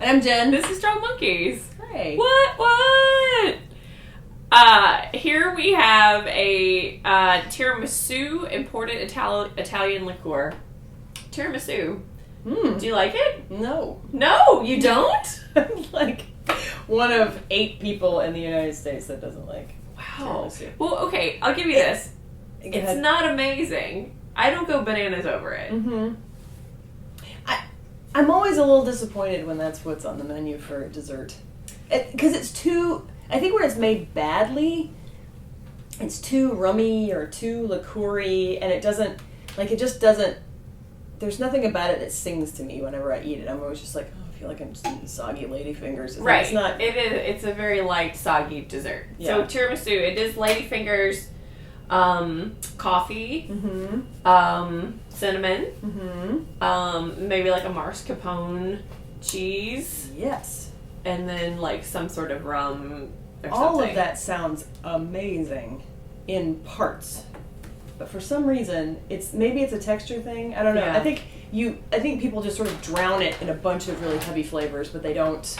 I'm Jen. This is Strong Monkeys. Hey. What? Here we have a tiramisu imported Italian liqueur. Tiramisu. Do you like it? No. No, you don't? I'm like one of 8 people in the United States that doesn't like tiramisu. Well, okay, I'll give you this. Go It's ahead. not amazing. I don't go bananas over it. Mm-hmm. I'm always a little disappointed when that's what's on the menu for dessert. Because it's too... I think when it's made badly, it's too rummy or too liqueur-y, and it doesn't... Like, it just doesn't... There's nothing about it that sings to me whenever I eat it. I'm always just like, oh, I feel like I'm just eating soggy ladyfingers. Right. It's not... It's a very light, soggy dessert. Yeah. So tiramisu, it is ladyfingers, coffee, cinnamon, maybe like a mascarpone cheese, Yes. and then like some sort of rum or All something. of that sounds amazing in parts. But for some reason, maybe it's a texture thing. I don't know. Yeah. I think people just sort of drown it in a bunch of really heavy flavors, but they don't.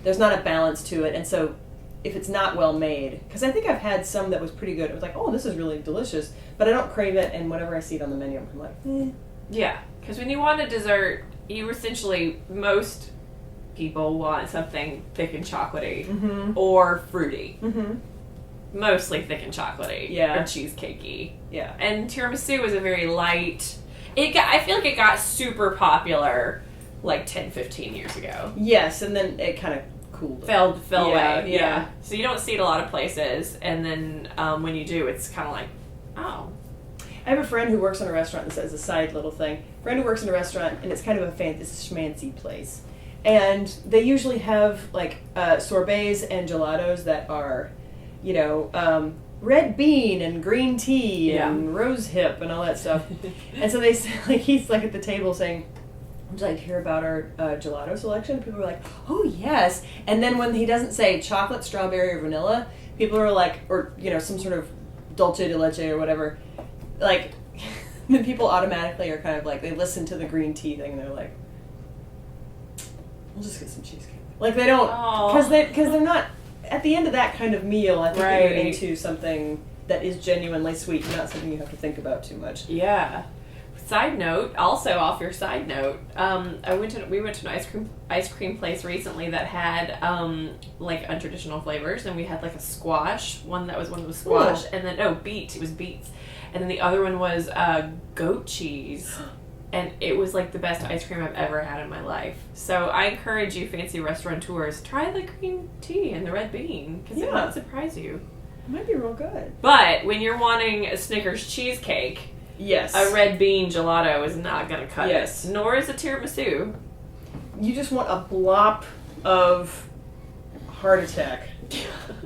There's not a balance to it, and so if it's not well made, because I think I've had some that was pretty good. It was like, oh, this is really delicious, but I don't crave it. And whenever I see it on the menu, I'm like, Yeah, because when you want a dessert, most people want something thick and chocolatey or fruity. Mostly thick and chocolatey, Yeah. or cheesecakey. Yeah. And tiramisu was a very light. I feel like it got super popular like 10, 15 years ago. Yes, and then it kind of cooled. Fell Yeah, away. yeah. So you don't see it a lot of places, and then when you do, it's kind of like, oh. I have a friend who works in a restaurant. This is a side little thing. Friend who works in a restaurant, and it's kind of it's a schmancy place, and they usually have like sorbets and gelatos that are, red bean and green tea and rose hip and all that stuff. And so they say, like, he's like at the table saying, would you like to hear about our gelato selection? People are like, oh yes. And then when he doesn't say chocolate, strawberry, or vanilla, people are like, or some sort of dulce de leche or whatever, like, then people automatically are kind of like, they listen to the green tea thing and they're like, we'll just get some cheesecake. Like, they don't, because they're not, at the end of that kind of meal, I think that you're into something that is genuinely sweet, not something you have to think about too much. Yeah. Side note, also off your side note, we went to an ice cream place recently that had like untraditional flavors, and we had like a squash, one that was squash, and then it was beets, and then the other one was goat cheese. And it was like the best ice cream I've ever had in my life. So I encourage you fancy restaurateurs, try the green tea and the red bean, because it might surprise you. It might be real good. But when you're wanting a Snickers cheesecake, yes, a red bean gelato is not going to cut it. Nor is a tiramisu. You just want a blop of heart attack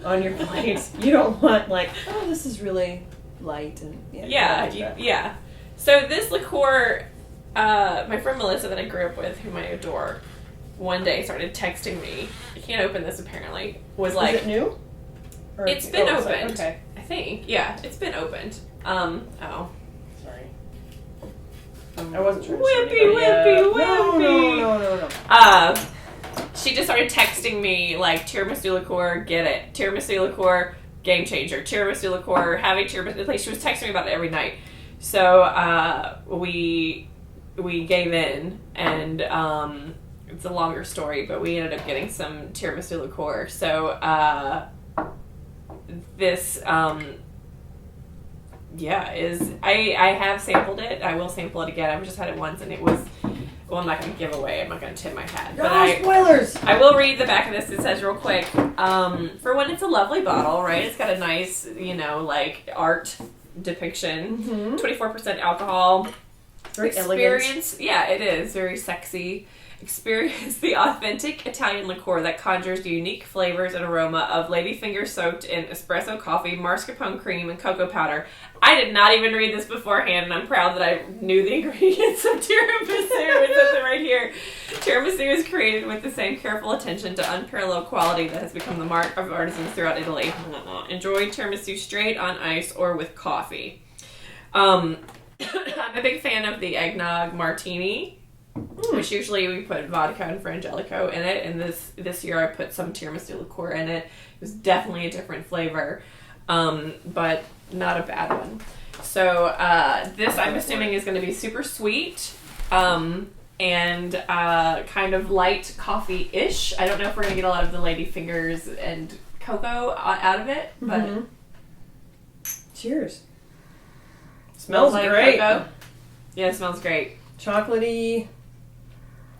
on your plate. You don't want like, oh, this is really light and yeah. So this liqueur, my friend Melissa that I grew up with, whom I adore, one day started texting me. I can't open this apparently. Was like, is it new? It's been opened. Okay. I think. Yeah, it's been opened. Sorry. I wasn't sure. Whippy. No. She just started texting me like, tiramisu liqueur, get it. Tiramisu liqueur, game changer. Tiramisu liqueur, have a tiramisu. Like, she was texting me about it every night. So we gave in, and it's a longer story, but we ended up getting some tiramisu liqueur. So this I have sampled it. I will sample it again. I've just had it once, and it was, well, I'm not going to give away. I'm not going to tip my hat. But spoilers! I will read the back of this. It says real quick, for one, it's a lovely bottle, right? It's got a nice, like, art depiction. 24% alcohol. Very elegant. Yeah, it is. Very sexy. Experience the authentic Italian liqueur that conjures the unique flavors and aroma of ladyfinger soaked in espresso coffee, mascarpone cream, and cocoa powder. I did not even read this beforehand, and I'm proud that I knew the ingredients of tiramisu. It says it right here. Tiramisu is created with the same careful attention to unparalleled quality that has become the mark of artisans throughout Italy. Enjoy tiramisu straight on ice or with coffee. I'm a big fan of the eggnog martini. which usually we put vodka and frangelico in it, and this year I put some tiramisu liqueur in it. It was definitely a different flavor, but not a bad one. So this, I'm assuming, is going to be super sweet, and kind of light coffee-ish. I don't know if we're going to get a lot of the ladyfingers and cocoa out of it, but... Mm-hmm. Cheers. Smells like great. Cocoa. Yeah, it smells great. Chocolatey.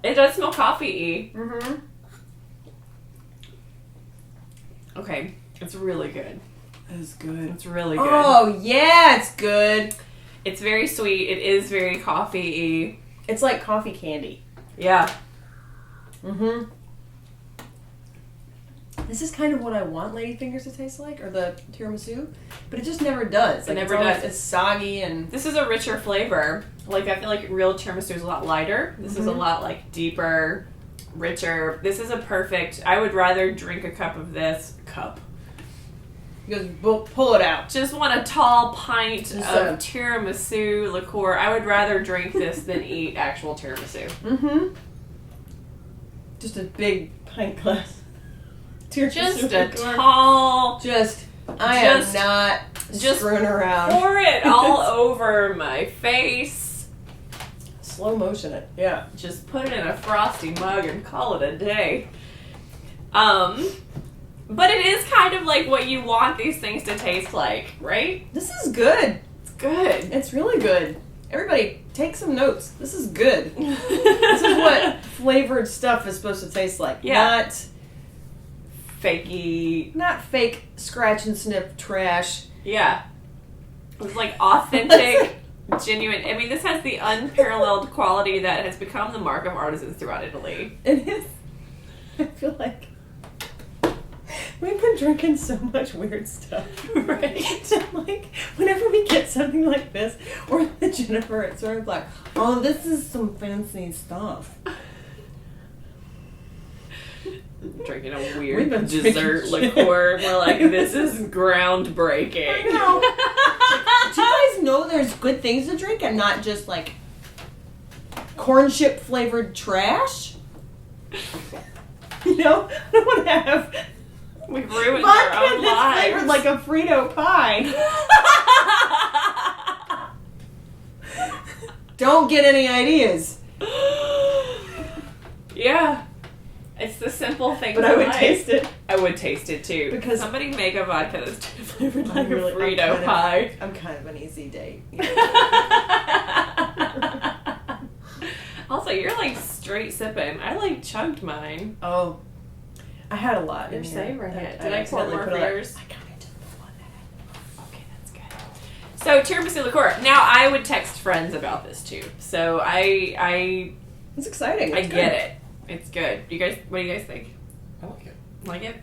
It does smell coffee-y. Mm-hmm. Okay, it's really good. It's good. It's really good. Oh, yeah, it's good. It's very sweet. It is very coffee-y. It's like coffee candy. Yeah. Mm-hmm. This is kind of what I want ladyfingers to taste like, or the tiramisu, but it just never does. Like, it never does. It's soggy and... This is a richer flavor. Like, I feel like real tiramisu is a lot lighter. This is a lot, like, deeper, richer. This is a perfect... I would rather drink a cup of this. You goes, pull it out. Just want a tall pint of tiramisu liqueur. I would rather drink this than eat actual tiramisu. Mm-hmm. Just a big pint glass. Just a tall... I am not screwing around. Pour it all over my face. Slow motion it. Yeah. Just put it in a frosty mug and call it a day. But it is kind of like what you want these things to taste like, right? This is good. It's good. It's really good. Everybody, take some notes. This is good. This is what flavored stuff is supposed to taste like. Yeah. Not fakey. Not fake scratch and sniff trash. Yeah. It's like authentic, genuine. I mean, this has the unparalleled quality that has become the mark of artisans throughout Italy. It is. I feel like we've been drinking so much weird stuff. Right. So, like, whenever we get something like this, or the Jennifer, it's sort of like, oh, this is some fancy stuff. Drinking a weird dessert liqueur. We're like, this is groundbreaking. I know. Do you guys know there's good things to drink and not just like corn chip flavored trash? You know, I don't want to have We've ruined vodka our own that's lives. flavored like a Frito pie. Don't get any ideas. Yeah. It's the simple thing. But I would taste it. I would taste it too. Because somebody make a vodka that's flavored like really, a Frito pie. I'm kind of an easy date. Also, you're like straight sipping. I like chugged mine. Oh, I had a lot. You're in here. savoring it. Did I pour accidentally more put for it like- yours? I kind of did the one ahead. Okay, that's good. So tiramisu liqueur. Now I would text friends about this too. So I It's exciting. I get it. It's good. You guys, what do you guys think? I like it. Like it?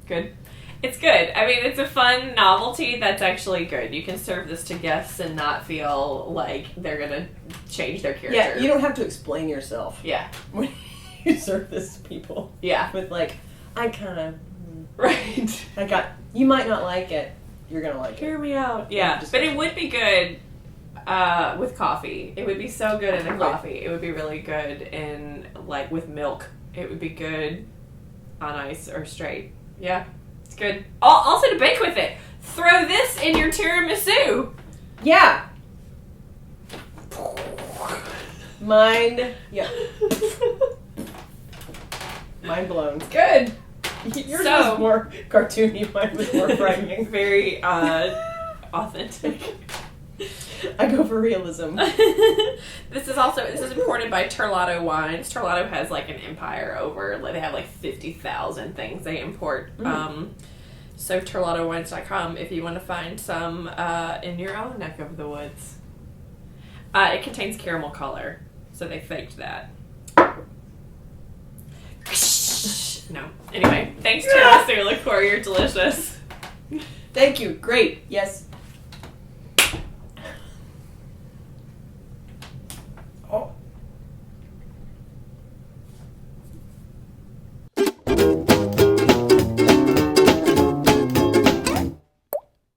Good. It's good. I mean, it's a fun novelty that's actually good. You can serve this to guests and not feel like they're gonna change their character. Yeah, you don't have to explain yourself Yeah. when you serve this to people. Yeah. With like, I kind of, Right. you might not like it. You're gonna like it. Hear me out. Yeah. Just- But it would be good with coffee. It would be so good in a coffee. It would be really good in, like, with milk. It would be good on ice or straight. Yeah. It's good. Also to bake with it. Throw this in your tiramisu. Yeah. Mind. Yeah. Mind blown. Good. Yours So- was more cartoony. Mine was more frightening. Very authentic. I go for realism. This is imported by Terlato Wines. Terlato has like an empire over, like they have like 50,000 things they import. So terlatowines.com if you want to find some in your own neck of the woods. It contains caramel color, so they faked that. No. Anyway, thanks tiramisu liqueur, you're delicious. Thank you. Great. Yes.